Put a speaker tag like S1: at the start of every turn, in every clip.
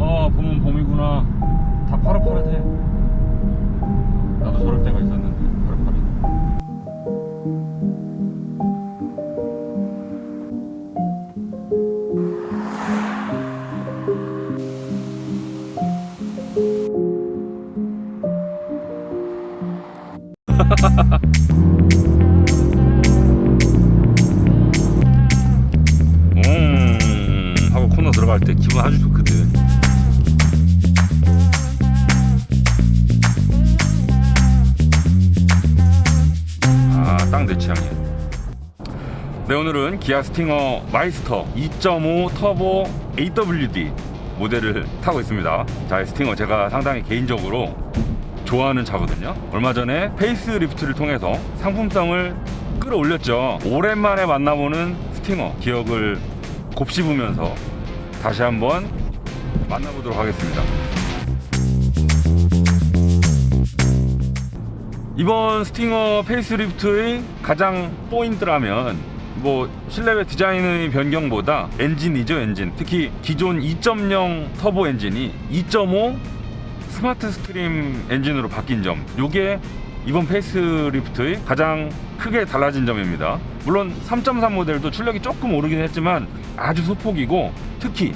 S1: 봄은 봄이구나. 다 파릇파릇해. 나도 저럴 때가 있었는데 파릇파릇. 하고 코너 들어갈 때 기분 아주 좋거든. 딱 내 취향이야. 네, 오늘은 기아 스팅어 마이스터 2.5 터보 AWD 모델을 타고 있습니다. 자, 이 스팅어 제가 상당히 개인적으로 좋아하는 차거든요. 얼마 전에 페이스리프트를 통해서 상품성을 끌어올렸죠. 오랜만에 만나보는 스팅어 기억을 곱씹으면서 다시 한번 만나보도록 하겠습니다. 이번 스팅어 페이스리프트의 가장 포인트라면 실내외 디자인의 변경보다 엔진이죠. 엔진, 특히 기존 2.0 터보 엔진이 2.5 스마트 스트림 엔진으로 바뀐 점, 이게 이번 페이스리프트의 가장 크게 달라진 점입니다. 물론 3.3 모델도 출력이 조금 오르긴 했지만 아주 소폭이고, 특히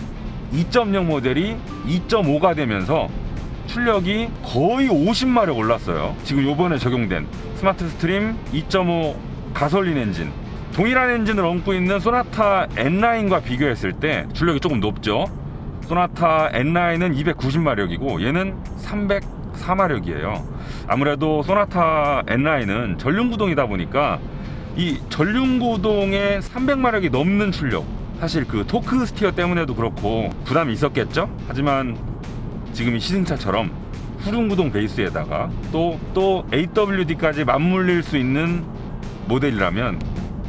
S1: 2.0 모델이 2.5가 되면서 출력이 거의 50마력 올랐어요. 지금 요번에 적용된 스마트 스트림 2.5 가솔린 엔진, 동일한 엔진을 얹고 있는 소나타 N9과 비교했을 때 출력이 조금 높죠. 소나타 N9은 290마력이고 얘는 304마력이에요. 아무래도 소나타 N9은 전륜구동이다 보니까 이 전륜구동의 300마력이 넘는 출력, 사실 그 토크 스티어 때문에도 그렇고 부담이 있었겠죠. 하지만 지금 이 시승차처럼 후륜구동 베이스에다가 또 AWD까지 맞물릴 수 있는 모델이라면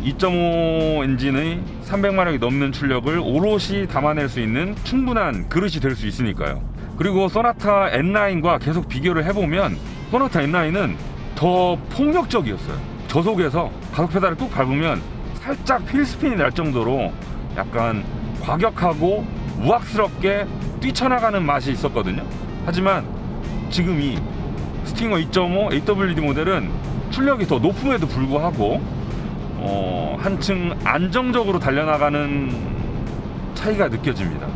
S1: 2.5 엔진의 300마력이 넘는 출력을 오롯이 담아낼 수 있는 충분한 그릇이 될 수 있으니까요. 그리고 소나타 N9과 계속 비교를 해보면 소나타 N9은 더 폭력적이었어요. 저속에서 가속 페달을 꾹 밟으면 살짝 휠스핀이 날 정도로 약간 과격하고 우악스럽게 뛰쳐나가는 맛이 있었거든요. 하지만 지금 이 스팅어 2.5 AWD 모델은 출력이 더 높음에도 불구하고 한층 안정적으로 달려나가는 차이가 느껴집니다.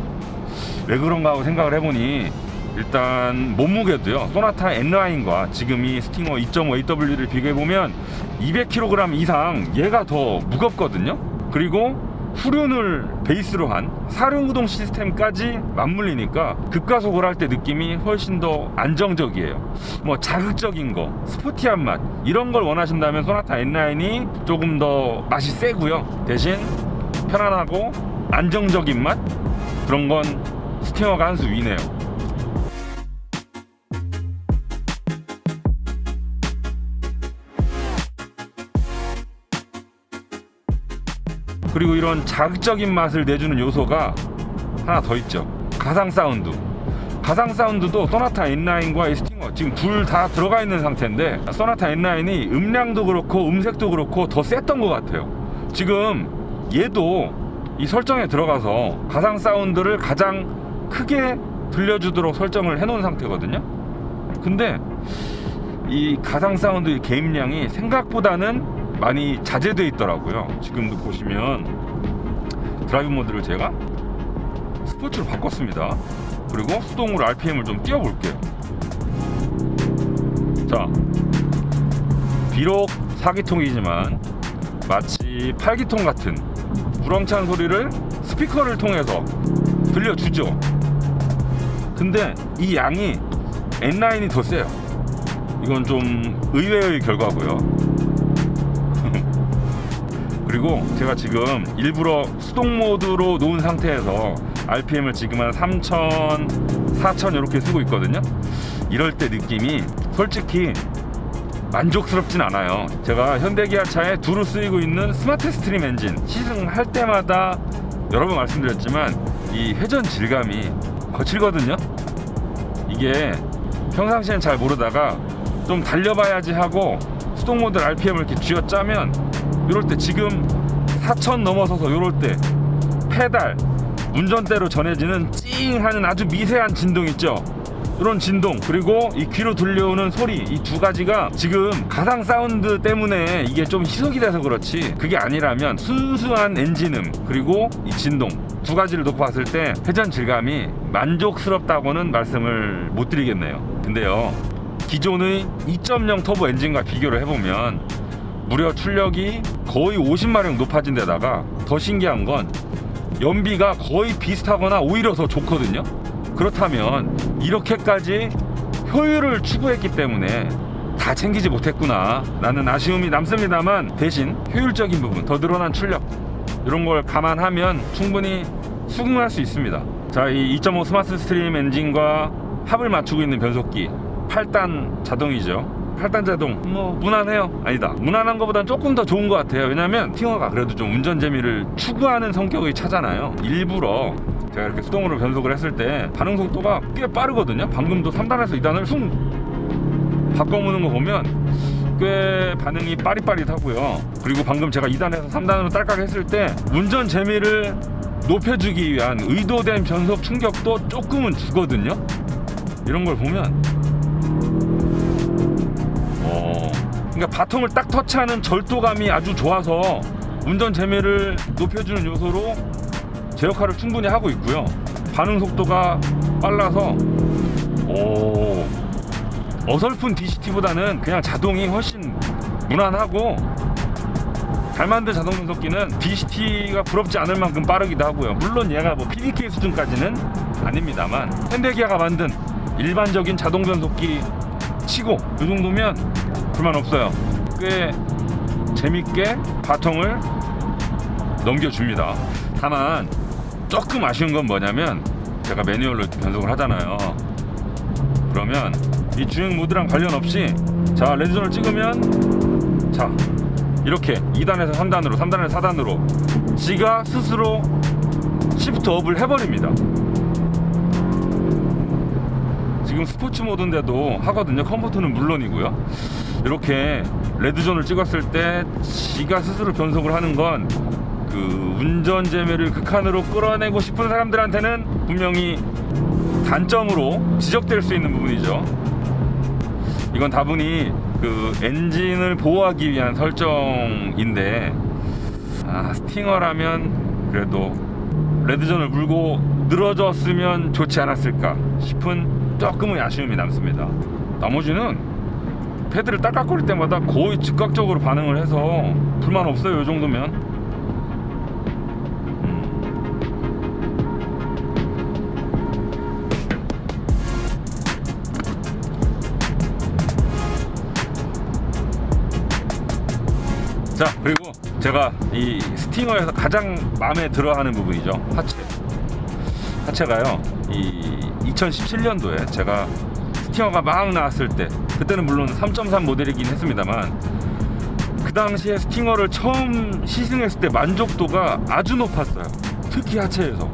S1: 왜 그런가 하고 생각을 해보니 일단 몸무게도요, 소나타 N9과 지금 이 스팅어 2.5 AWD를 비교해보면 200kg 이상 얘가 더 무겁거든요. 그리고 후륜을 베이스로 한 사륜구동 시스템까지 맞물리니까 급가속을 할 때 느낌이 훨씬 더 안정적이에요. 자극적인 거, 스포티한 맛, 이런 걸 원하신다면 소나타 N9이 조금 더 맛이 세고요. 대신 편안하고 안정적인 맛, 그런 건 스팅어가 한 수 위네요. 그리고 이런 자극적인 맛을 내주는 요소가 하나 더 있죠. 가상 사운드. 가상 사운드도 소나타 N9과 스팅어 지금 둘 다 들어가 있는 상태인데, 소나타 N9이 음량도 그렇고 음색도 그렇고 더 셌던 것 같아요. 지금 얘도 이 설정에 들어가서 가상 사운드를 가장 크게 들려주도록 설정을 해놓은 상태거든요. 근데 이 가상 사운드의 개입량이 생각보다는 많이 자제되어 있더라고요. 지금도 보시면 드라이브 모드를 제가 스포츠로 바꿨습니다. 그리고 수동으로 RPM을 좀 띄워볼게요. 자, 비록 4기통이지만 마치 8기통 같은 우렁찬 소리를 스피커를 통해서 들려주죠. 근데 이 양이 N9이 더 세요. 이건 좀 의외의 결과고요. 그리고 제가 지금 일부러 수동 모드로 놓은 상태에서 RPM을 지금 한 3000, 4000 이렇게 쓰고 있거든요. 이럴 때 느낌이 솔직히 만족스럽진 않아요. 제가 현대기아차에 두루 쓰이고 있는 스마트 스트림 엔진 시승할 때마다 여러 번 말씀드렸지만 이 회전 질감이 거칠거든요. 이게 평상시엔 잘 모르다가 좀 달려봐야지 하고 수동 모드 RPM을 이렇게 쥐어짜면 이럴 때 지금 4000 넘어서서 이럴 때 페달 운전대로 전해지는 찡하는 아주 미세한 진동 있죠. 이런 진동, 그리고 이 귀로 들려오는 소리, 이 두 가지가 지금 가상 사운드 때문에 이게 좀 희석이 돼서 그렇지, 그게 아니라면 순수한 엔진음 그리고 이 진동 두 가지를 놓고 봤을 때 회전 질감이 만족스럽다고는 말씀을 못 드리겠네요. 근데요, 기존의 2.0 터보 엔진과 비교를 해보면 무려 출력이 거의 50마력 높아진 데다가 더 신기한 건 연비가 거의 비슷하거나 오히려 더 좋거든요. 그렇다면 이렇게까지 효율을 추구했기 때문에 다 챙기지 못했구나 라는 아쉬움이 남습니다만, 대신 효율적인 부분, 더 늘어난 출력, 이런 걸 감안하면 충분히 수긍할 수 있습니다. 자, 이 2.5 스마트 스트림 엔진과 합을 맞추고 있는 변속기 8단 자동이죠. 8단 자동 뭐 무난해요. 아니다, 무난한 것보단 조금 더 좋은 것 같아요. 왜냐면 스팅어가 그래도 좀 운전 재미를 추구하는 성격의 차잖아요. 일부러 제가 이렇게 수동으로 변속을 했을 때 반응 속도가 꽤 빠르거든요. 방금도 3단에서 2단을 훅 바꿔보는 거 보면 꽤 반응이 빠릿빠릿하고요. 그리고 방금 제가 2단에서 3단으로 딸깍 했을 때 운전 재미를 높여주기 위한 의도된 변속 충격도 조금은 주거든요. 이런 걸 보면 그러니까 바통을 딱 터치하는 절도감이 아주 좋아서 운전 재미를 높여주는 요소로 제 역할을 충분히 하고 있고요. 반응 속도가 빨라서 어설픈 DCT보다는 그냥 자동이 훨씬 무난하고, 잘 만든 자동 변속기는 DCT가 부럽지 않을 만큼 빠르기도 하고요. 물론 얘가 뭐 PDK 수준까지는 아닙니다만 현대기아가 만든 일반적인 자동 변속기 치고 이 정도면 불만 없어요. 꽤 재밌게 바통을 넘겨줍니다. 다만 조금 아쉬운 건 뭐냐면, 제가 매뉴얼로 변속을 하잖아요. 그러면 이 주행 모드랑 관련 없이 자, 레드존을 찍으면 자, 이렇게 2단에서 3단으로 3단에서 4단으로 지가 스스로 시프트 업을 해버립니다. 지금 스포츠 모드인데도 하거든요. 컴포트는 물론이고요. 이렇게 레드존을 찍었을 때 지가 스스로 변속을 하는 건 그 운전 재미를 극한으로 끌어내고 싶은 사람들한테는 분명히 단점으로 지적될 수 있는 부분이죠. 이건 다분히 그 엔진을 보호하기 위한 설정인데, 스팅어라면 그래도 레드존을 물고 늘어졌으면 좋지 않았을까 싶은 조금의 아쉬움이 남습니다. 나머지는 패드를 딸깍거릴 때마다 거의 즉각적으로 반응을 해서 불만 없어요. 이 정도면. 자, 그리고 제가 이 스팅어에서 가장 마음에 들어하는 부분이죠. 하체가요, 이 2017년도에 제가 스팅어가 막 나왔을 때, 그때는 물론 3.3 모델이긴 했습니다만 그 당시에 스팅어를 처음 시승했을 때 만족도가 아주 높았어요. 특히 하체에서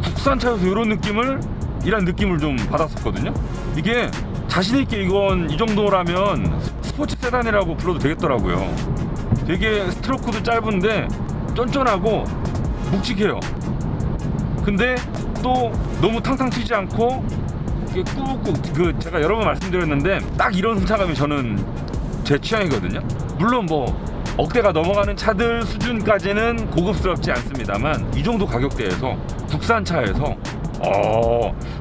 S1: 국산차에서 이런 느낌을 좀 받았었거든요. 이게 자신있게 이건 이 정도라면 스포츠 세단이라고 불러도 되겠더라고요. 되게 스트로크도 짧은데 쫀쫀하고 묵직해요. 근데 또 너무 탕탕 튀지 않고 이게 꾹꾹, 제가 여러 번 말씀드렸는데 딱 이런 승차감이 저는 제 취향이거든요. 물론 뭐 억대가 넘어가는 차들 수준까지는 고급스럽지 않습니다만 이 정도 가격대에서 국산차에서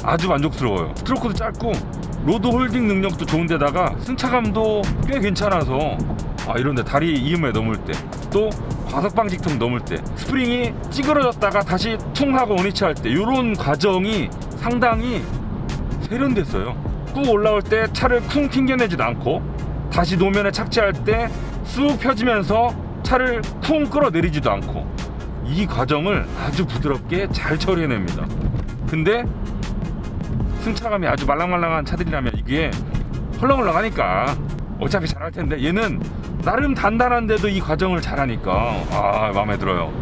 S1: 아주 만족스러워요. 스트로크도 짧고 로드 홀딩 능력도 좋은데다가 승차감도 꽤 괜찮아서 이런데 다리 이음에 넘을 때, 또 과속 방지턱 넘을 때 스프링이 찌그러졌다가 다시 퉁 하고 원위치할 때 이런 과정이 상당히 세련됐어요. 꾹 올라올 때 차를 쿵 튕겨내지도 않고 다시 노면에 착지할 때 쑥 펴지면서 차를 쿵 끌어내리지도 않고, 이 과정을 아주 부드럽게 잘 처리해냅니다. 근데 승차감이 아주 말랑말랑한 차들이라면 이게 헐렁헐렁하니까 어차피 잘할 텐데, 얘는 나름 단단한데도 이 과정을 잘하니까 마음에 들어요.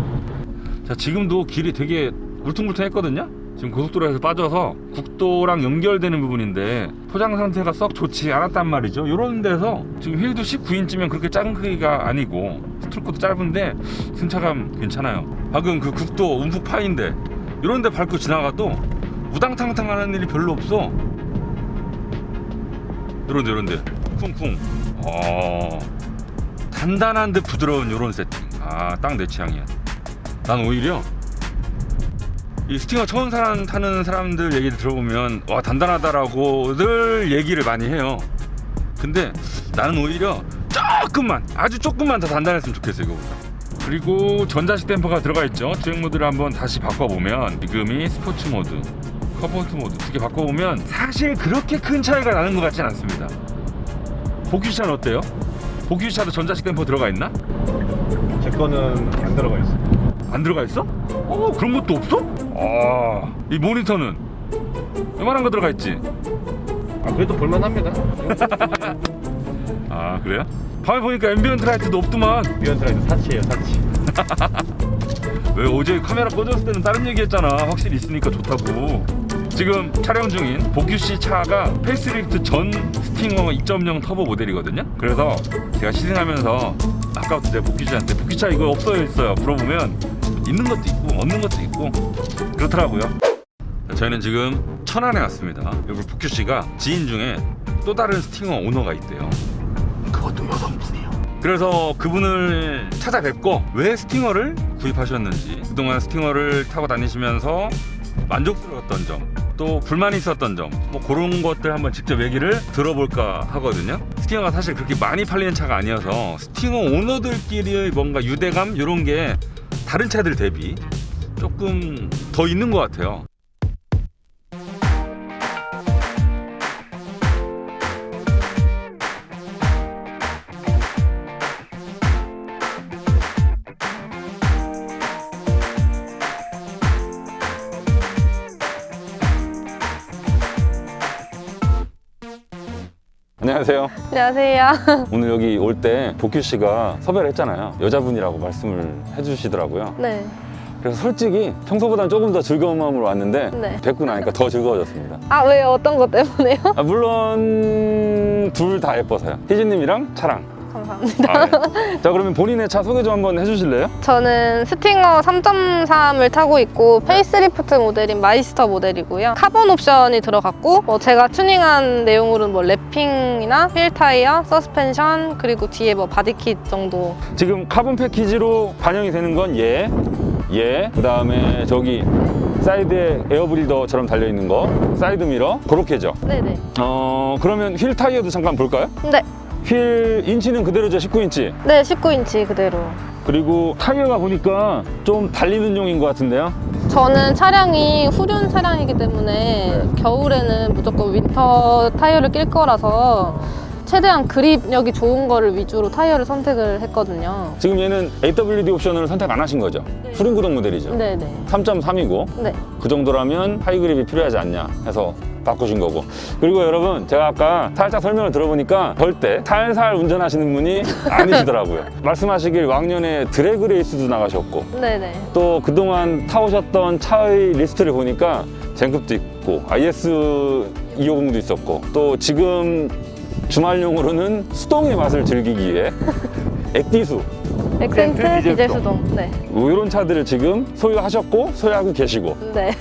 S1: 자, 지금도 길이 되게 울퉁불퉁했거든요. 지금 고속도로에서 빠져서 국도랑 연결되는 부분인데 포장 상태가 썩 좋지 않았단 말이죠. 이런 데서 지금 휠도 19인치면 그렇게 작은 크기가 아니고 스트로크도 짧은데 승차감 괜찮아요. 방금 그 국도 움푹 파인데 이런 데 밟고 지나가도 우당탕탕 하는 일이 별로 없어. 이런데 쿵쿵. 단단한 데 부드러운 요런 세팅. 딱 내 취향이야. 난 오히려 이 스팅어 처음 타는 사람들 얘기를 들어보면 와 단단하다라고들 얘기를 많이 해요. 근데 나는 오히려 아주 조금만 더 단단했으면 좋겠어 이거보다. 그리고 전자식 댐퍼가 들어가 있죠. 주행 모드를 한번 다시 바꿔보면 지금이 스포츠 모드, 컴포트 모드 두 개 바꿔보면 사실 그렇게 큰 차이가 나는 것 같진 않습니다. 복귀차는 어때요? 복귀차도 전자식 댐퍼 들어가 있나?
S2: 제 거는 안 들어가 있어.
S1: 안 들어가 있어? 그런 것도 없어? 이 모니터는 요만한 거 들어가 있지?
S2: 그래도 볼만합니다.
S1: 그래요? 밤에 보니까 앰비언트 라이트도 없더만.
S2: 앰비언트 라이트 사치예요, 사치.
S1: 왜 어제 카메라 꺼졌을 때는 다른 얘기했잖아. 확실히 있으니까 좋다고. 지금 촬영 중인 복규씨 차가 페이스리프트 전 스팅어 2.0 터보 모델이거든요. 그래서 제가 시승하면서 아까부터 제가 복규씨한테 복규차 이거 없어요 했어요. 물어보면 있는 것도 있고 없는 것도 있고 그렇더라고요. 저희는 지금 천안에 왔습니다. 여기 복규씨가 지인 중에 또 다른 스팅어 오너가 있대요. 그것도 여성분이요. 그래서 그분을 찾아뵙고 왜 스팅어를 구입하셨는지, 그동안 스팅어를 타고 다니시면서 만족스러웠던 점, 또 불만이 있었던 점, 뭐 그런 것들 한번 직접 얘기를 들어볼까 하거든요. 스팅어가 사실 그렇게 많이 팔리는 차가 아니어서 스팅어 오너들끼리의 뭔가 유대감 이런 게 다른 차들 대비 조금 더 있는 것 같아요. 안녕하세요.
S3: 안녕하세요.
S1: 오늘 여기 올 때 복규 씨가 섭외를 했잖아요. 여자분이라고 말씀을 해주시더라고요.
S3: 네.
S1: 그래서 솔직히 평소보다는 조금 더 즐거운 마음으로 왔는데
S3: 네.
S1: 뵙고 나니까 더 즐거워졌습니다.
S3: 왜요? 어떤 것 때문에요?
S1: 물론 둘 다 예뻐서요. 희진님이랑 차랑.
S3: 감사합니다.
S1: 네. 자, 그러면 본인의 차 소개 좀 한번 해주실래요?
S3: 저는 스팅어 3.3을 타고 있고 페이스리프트 모델인 마이스터 모델이고요. 카본 옵션이 들어갔고 제가 튜닝한 내용으로는 뭐 랩핑이나 휠 타이어, 서스펜션 그리고 뒤에 뭐 바디킷 정도.
S1: 지금 카본 패키지로 반영이 되는 건 그 다음에 저기 사이드에 에어브리더처럼 달려있는 거, 사이드 미러 그렇게죠.
S3: 네네.
S1: 그러면 휠 타이어도 잠깐 볼까요?
S3: 네.
S1: 휠 인치는 그대로죠. 19인치.
S3: 네, 19인치 그대로.
S1: 그리고 타이어가 보니까 좀 달리는 용인 것 같은데요.
S3: 저는 차량이 후륜 차량이기 때문에 겨울에는 무조건 윈터 타이어를 낄 거라서 최대한 그립력이 좋은 거를 위주로 타이어를 선택을 했거든요.
S1: 지금 얘는 AWD 옵션을 선택 안 하신 거죠?
S3: 네.
S1: 후륜 구동 모델이죠?
S3: 네네.
S1: 3.3이고
S3: 네.
S1: 그 정도라면 하이그립이 필요하지 않냐 해서 바꾸신 거고. 그리고 여러분, 제가 아까 살짝 설명을 들어보니까 절대 살살 운전하시는 분이 아니시더라고요. 말씀하시길 왕년에 드래그 레이스도 나가셨고
S3: 네네.
S1: 또 그동안 타오셨던 차의 리스트를 보니까 젠급도 있고 IS 250도 있었고 또 지금 주말용으로는 수동의 맛을 즐기기 위해 액티수
S3: 엑센트 디젤 수동. 네.
S1: 뭐 이런 차들을 지금 소유하셨고 소유하고 계시고
S3: 네.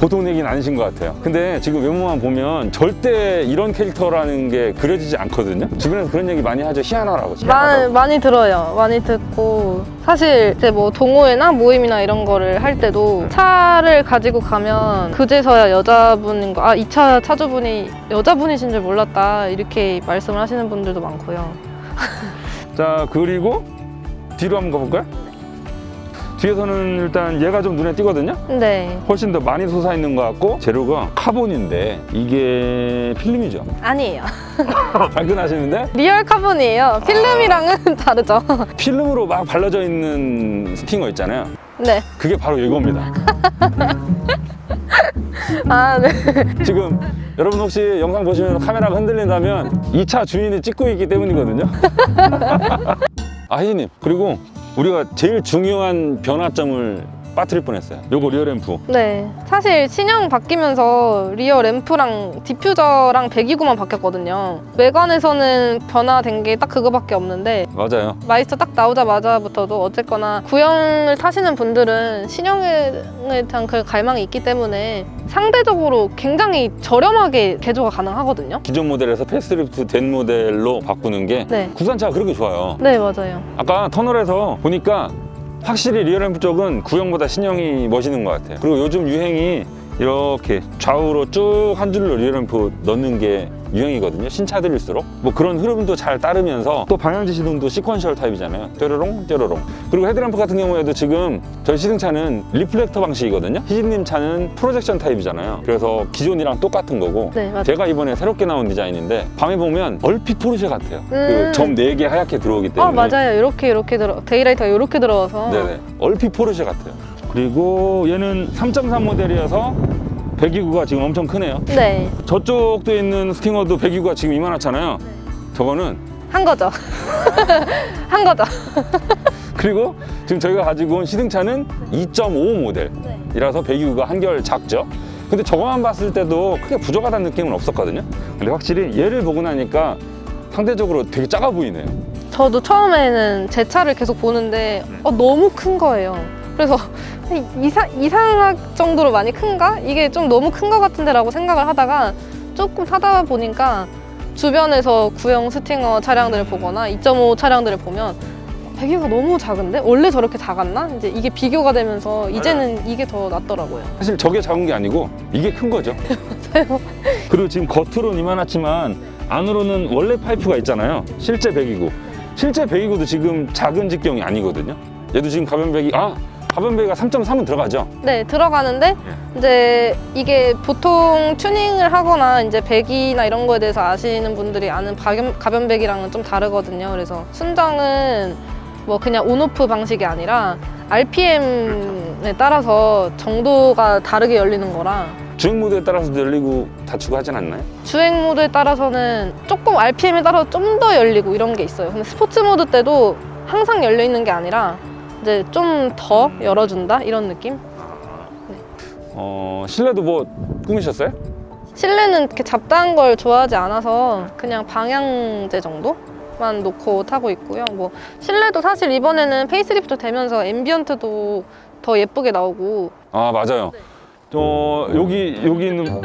S1: 보통 얘기는 아니신 것 같아요. 근데 지금 외모만 보면 절대 이런 캐릭터라는 게 그려지지 않거든요. 주변에서 그런 얘기 많이 하죠. 희한하라고.
S3: 많이 들어요. 많이 듣고 사실 이제 뭐 동호회나 모임이나 이런 거를 할 때도 차를 가지고 가면 그제서야 여자분인 거, 이 차 차주분이 여자분이신 줄 몰랐다 이렇게 말씀을 하시는 분들도 많고요.
S1: 자, 그리고 뒤로 한번 가볼까요? 뒤에서는 일단 얘가 좀 눈에 띄거든요.
S3: 네.
S1: 훨씬 더 많이 솟아있는 것 같고 재료가 카본인데 이게 필름이죠.
S3: 아니에요.
S1: 발끈하시는데
S3: 리얼 카본이에요. 필름이랑은 다르죠.
S1: 필름으로 막 발라져 있는 스팅어 있잖아요.
S3: 네.
S1: 그게 바로 이겁니다.
S3: 네.
S1: 지금 여러분 혹시 영상 보시면 카메라가 흔들린다면 이 차 주인이 찍고 있기 때문이거든요. 희진님, 그리고 우리가 제일 중요한 변화점을 빠뜨릴 뻔했어요. 요거 리어 램프.
S3: 네, 사실 신형 바뀌면서 리어 램프랑 디퓨저랑 배기구만 바뀌었거든요. 외관에서는 변화된 게 딱 그거밖에 없는데
S1: 맞아요.
S3: 마이스터 딱 나오자마자부터도 어쨌거나 구형을 타시는 분들은 신형에 대한 그 갈망이 있기 때문에 상대적으로 굉장히 저렴하게 개조가 가능하거든요.
S1: 기존 모델에서 페이스리프트 된 모델로 바꾸는 게
S3: 네,
S1: 국산차가 그렇게 좋아요.
S3: 네 맞아요.
S1: 아까 터널에서 보니까 확실히 리어 램프 쪽은 구형보다 신형이 멋있는 것 같아요. 그리고 요즘 유행이 이렇게 좌우로 쭉 한 줄로 리어 램프 넣는 게 유행이거든요. 신차들일수록 뭐 그런 흐름도 잘 따르면서 또 방향지 시동도 시퀀셜 타입이잖아요. 뾰로롱 뾰로롱. 그리고 헤드램프 같은 경우에도 지금 저희 시승차는 리플렉터 방식이거든요. 희진님 차는 프로젝션 타입이잖아요. 그래서 기존이랑 똑같은 거고
S3: 네 맞아요.
S1: 제가 이번에 새롭게 나온 디자인인데 밤에 보면 얼핏 포르쉐 같아요. 그 점 4개 하얗게 들어오기 때문에
S3: 맞아요. 이렇게 들어 데이라이트가 이렇게 들어와서
S1: 네네. 얼핏 포르쉐 같아요. 그리고 얘는 3.3 모델이어서 배기구가 지금 엄청 크네요.
S3: 네,
S1: 저쪽도 있는 스팅어도 배기구가 지금 이만하잖아요. 저거는
S3: 한 거죠. 한 거죠.
S1: 그리고 지금 저희가 가지고 온 시승차는 2.5 모델이라서 배기구가 한결 작죠. 근데 저거만 봤을 때도 크게 부족하다는 느낌은 없었거든요. 근데 확실히 얘를 보고 나니까 상대적으로 되게 작아 보이네요.
S3: 저도 처음에는 제 차를 계속 보는데 너무 큰 거예요. 그래서 이상할 정도로 많이 큰가? 이게 좀 너무 큰 거 같은데 라고 생각을 하다가 조금 타다 보니까 주변에서 구형 스팅어 차량들을 보거나 2.5 차량들을 보면 배기구가 너무 작은데? 원래 저렇게 작았나? 이제 이게 비교가 되면서 이제는 이게 더 낫더라고요.
S1: 사실 저게 작은 게 아니고 이게 큰 거죠.
S3: 맞아요.
S1: 그리고 지금 겉으로는 이만하지만 안으로는 원래 파이프가 있잖아요. 실제 배기구. 실제 배기구도 지금 작은 직경이 아니거든요. 얘도 지금 가변 배기가 3.3은 들어가죠.
S3: 네, 들어가는데 이제 이게 보통 튜닝을 하거나 이제 배기나 이런 거에 대해서 아시는 분들이 아는 가변 배기랑은 좀 다르거든요. 그래서 순정은 뭐 그냥 온오프 방식이 아니라 RPM에 따라서 정도가 다르게 열리는 거라
S1: 주행 모드에 따라서 열리고 닫히고 하진 않나요?
S3: 주행 모드에 따라서는 조금 RPM에 따라서 좀 더 열리고 이런 게 있어요. 근데 스포츠 모드 때도 항상 열려 있는 게 아니라 이제 좀 더 열어준다 이런 느낌?
S1: 실내도 뭐 꾸미셨어요?
S3: 실내는 이렇게 잡다한 걸 좋아하지 않아서 그냥 방향제 정도만 놓고 타고 있고요. 뭐 실내도 사실 이번에는 페이스리프트 되면서 앰비언트도 더 예쁘게 나오고.
S1: 아 맞아요. 여기 있는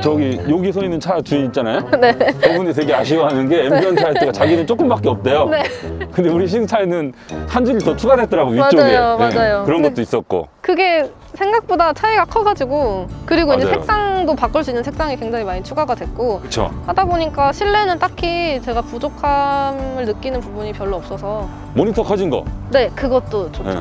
S1: 여기 서 있는 차 주인 있잖아요.
S3: 네.
S1: 그분이 되게 아쉬워하는 게 앰비언트 할 때가 자기는 조금밖에 없대요.
S3: 네.
S1: 근데 우리 시승차에는 한 줄이 더 추가됐더라고 위쪽에.
S3: 맞아요.
S1: 그런
S3: 근데
S1: 것도 있었고.
S3: 그게 생각보다 차이가 커가지고 그리고 이제
S1: 맞아요.
S3: 색상도 바꿀 수 있는 색상이 굉장히 많이 추가가 됐고
S1: 그렇죠.
S3: 하다 보니까 실내는 딱히 제가 부족함을 느끼는 부분이 별로 없어서
S1: 모니터 커진 거.
S3: 네, 그것도 좋죠.
S1: 네.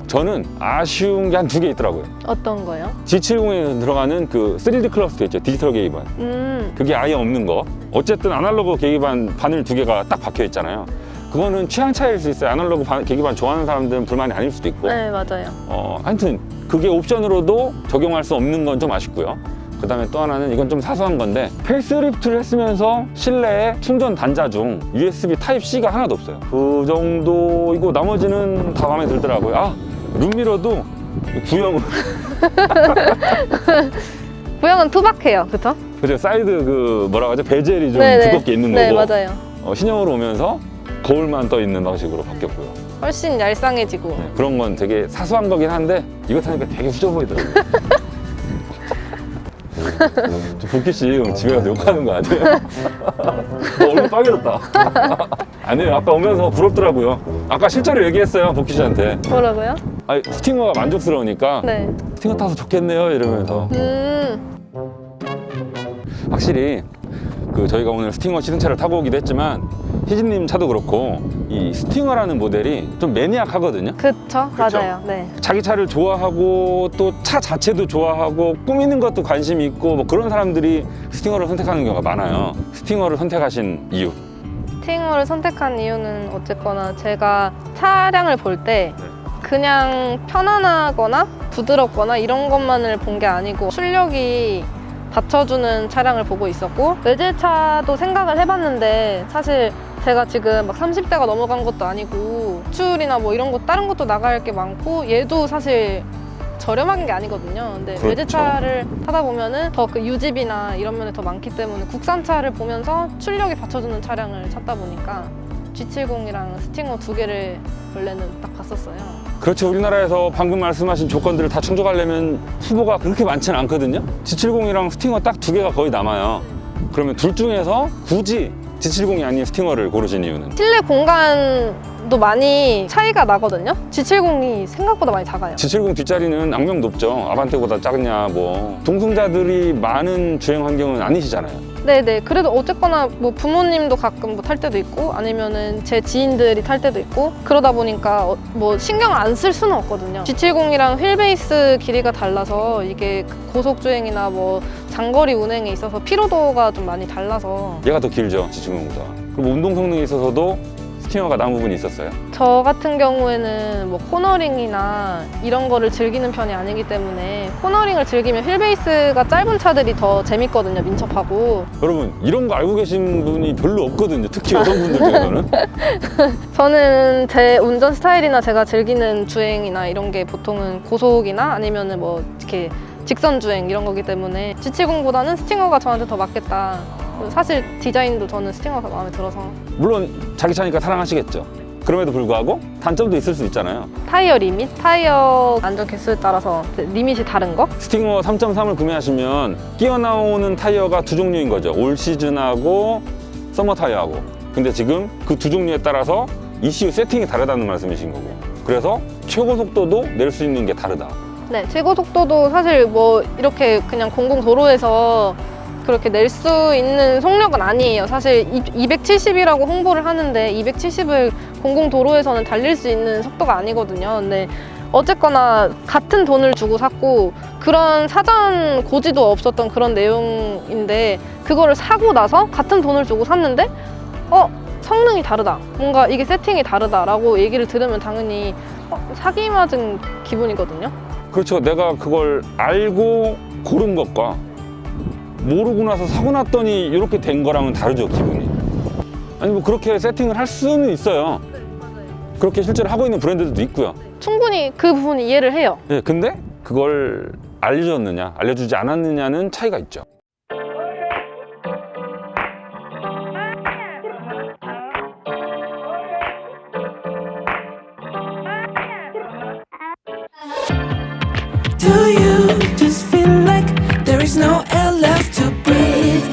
S1: 저는 아쉬운 게 한 2개 있더라고요.
S3: 어떤 거요?
S1: G70에 들어가는 그 3D 클러스터 있죠. 디지털 계기판. 그게 아예 없는 거. 어쨌든 아날로그 계기판 바늘 2개가 딱 박혀 있잖아요. 그거는 취향 차이일 수 있어요. 아날로그 계기판 좋아하는 사람들은 불만이 아닐 수도 있고.
S3: 네, 맞아요.
S1: 하여튼 그게 옵션으로도 적용할 수 없는 건 좀 아쉽고요. 그 다음에 또 하나는 이건 좀 사소한 건데 페이스리프트를 했으면서 실내에 충전 단자 중 USB 타입C가 하나도 없어요. 그 정도이고 나머지는 다 마음에 들더라고요. 룸미러도 구형으로
S3: 구형은 투박해요, 그쵸?
S1: 그죠. 사이드 그 뭐라고 하죠? 베젤이 좀
S3: 네네.
S1: 두껍게 있는
S3: 네,
S1: 거고
S3: 맞아요.
S1: 신형으로 오면서 거울만 떠 있는 방식으로 바뀌었고요.
S3: 훨씬 얄쌍해지고.
S1: 네, 그런 건 되게 사소한 거긴 한데 이거 타니까 되게 후져 보이더라고요. 저 복희 씨 집에 가서 욕하는 거 아니에요? 얼굴 빨개졌다. 아니에요. 아까 오면서 부럽더라고요. 아까 실제로 얘기했어요, 복희 씨한테.
S3: 뭐라고요?
S1: 아니, 스팅어가 만족스러우니까
S3: 네.
S1: 스팅어 타서 좋겠네요 이러면서. 확실히 그 저희가 오늘 스팅어 시승차를 타고 오기도 했지만 희진님 차도 그렇고 이 스팅어라는 모델이 좀 매니악하거든요.
S3: 그쵸?
S1: 그쵸?
S3: 맞아요. 네.
S1: 자기 차를 좋아하고 또 차 자체도 좋아하고 꾸미는 것도 관심이 있고 뭐 그런 사람들이 스팅어를 선택하는 경우가 많아요. 스팅어를 선택하신 이유?
S3: 스팅어를 선택한 이유는 어쨌거나 제가 차량을 볼 때 그냥 편안하거나 부드럽거나 이런 것만을 본 게 아니고 출력이 받쳐주는 차량을 보고 있었고 외제차도 생각을 해봤는데 사실 제가 지금 막 30대가 넘어간 것도 아니고 수출이나 뭐 이런 거 다른 것도 나갈 게 많고 얘도 사실 저렴한 게 아니거든요. 근데
S1: 그렇죠.
S3: 외제차를 타다 보면은 더 그 유지비나 이런 면에 더 많기 때문에 국산차를 보면서 출력이 받쳐주는 차량을 찾다 보니까 G70이랑 스팅어 두 개를 원래는 딱 봤었어요.
S1: 그렇죠. 우리나라에서 방금 말씀하신 조건들을 다 충족하려면 후보가 그렇게 많지는 않거든요. G70이랑 스팅어 딱 두 개가 거의 남아요. 그러면 둘 중에서 굳이 G70이 아닌 스팅어를 고르신 이유는?
S3: 실내 공간도 많이 차이가 나거든요. G70이 생각보다 많이 작아요.
S1: G70 뒷자리는 악명 높죠. 아반떼보다 작냐 뭐. 동승자들이 많은 주행 환경은 아니시잖아요.
S3: 네네. 그래도 어쨌거나 뭐 부모님도 가끔 뭐 탈 때도 있고 아니면은 제 지인들이 탈 때도 있고 그러다 보니까 뭐 신경 안 쓸 수는 없거든요. G70이랑 휠베이스 길이가 달라서 이게 고속주행이나 뭐 장거리 운행에 있어서 피로도가 좀 많이 달라서
S1: 얘가 더 길죠, G70보다. 그리고 운동 성능에 있어서도 스팅어가 남은 부분이 있었어요.
S3: 저 같은 경우에는 뭐 코너링이나 이런 거를 즐기는 편이 아니기 때문에 코너링을 즐기면 휠베이스가 짧은 차들이 더 재밌거든요. 민첩하고.
S1: 여러분, 이런 거 알고 계신 분이 별로 없거든요. 특히 여성분들 중에서는.
S3: 저는 제 운전 스타일이나 제가 즐기는 주행이나 이런 게 보통은 고속이나 아니면은 뭐 이렇게 직선 주행 이런 거기 때문에 G70보다는 스팅어가 저한테 더 맞겠다. 사실 디자인도 저는 스팅어가 마음에 들어서.
S1: 물론 자기 차니까 사랑하시겠죠. 그럼에도 불구하고 단점도 있을 수 있잖아요.
S3: 타이어 리밋, 타이어 안전 개수에 따라서 리밋이 다른 거?
S1: 스팅어 3.3을 구매하시면 끼어 나오는 타이어가 두 종류인 거죠. 올 시즌하고 서머 타이어하고. 근데 지금 그 두 종류에 따라서 ECU 세팅이 다르다는 말씀이신 거고. 그래서 최고 속도도 낼 수 있는 게 다르다.
S3: 네, 최고 속도도 사실 뭐 이렇게 그냥 공공도로에서 그렇게 낼 수 있는 속력은 아니에요. 사실 270이라고 홍보를 하는데 270을 공공도로에서는 달릴 수 있는 속도가 아니거든요. 근데 어쨌거나 같은 돈을 주고 샀고 그런 사전 고지도 없었던 그런 내용인데 그거를 사고 나서 같은 돈을 주고 샀는데 성능이 다르다. 뭔가 이게 세팅이 다르다라고 얘기를 들으면 당연히 사기 맞은 기분이거든요.
S1: 그렇죠. 내가 그걸 알고 고른 것과 모르고 나서 사고 났더니 이렇게 된 거랑은 다르죠, 기분이. 아니 뭐 그렇게 세팅을 할 수는 있어요.
S3: 네, 맞아요.
S1: 그렇게 실제로 하고 있는 브랜드들도 있고요.
S3: 충분히 그 부분 이해를 해요.
S1: 예, 근데 그걸 알려줬느냐, 알려주지 않았느냐는 차이가 있죠.
S4: Do you just feel like there is no air left to breathe?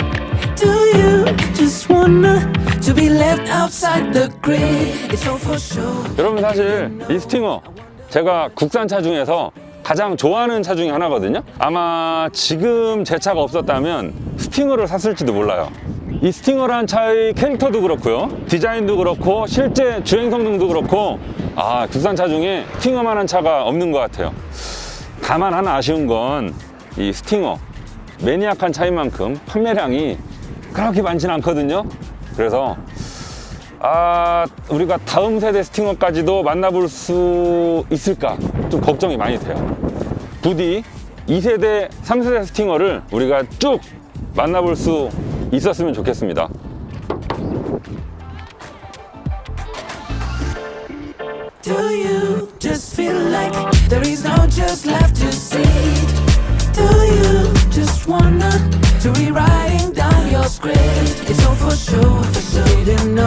S4: Do you just wanna to be left outside the grid? It's all for sure.
S1: 여러분 사실 이 스팅어 제가 국산차 중에서 가장 좋아하는 차 중에 하나거든요. 아마 지금 제 차가 없었다면 스팅어를 샀을지도 몰라요. 이 스팅어란 차의 캐릭터도 그렇고요, 디자인도 그렇고 실제 주행 성능도 그렇고 국산차 중에 스팅어만한 차가 없는 것 같아요. 다만 하나 아쉬운 건 이 스팅어 매니악한 차인 만큼 판매량이 그렇게 많지는 않거든요. 그래서 우리가 다음 세대 스팅어까지도 만나볼 수 있을까 좀 걱정이 많이 돼요. 부디 2세대, 3세대 스팅어를 우리가 쭉 만나볼 수 있었으면 좋겠습니다.
S4: Do you just feel like there is no just left to see? Do you just wanna to rewriting down your script? It's all for sure, for sure. Didn't know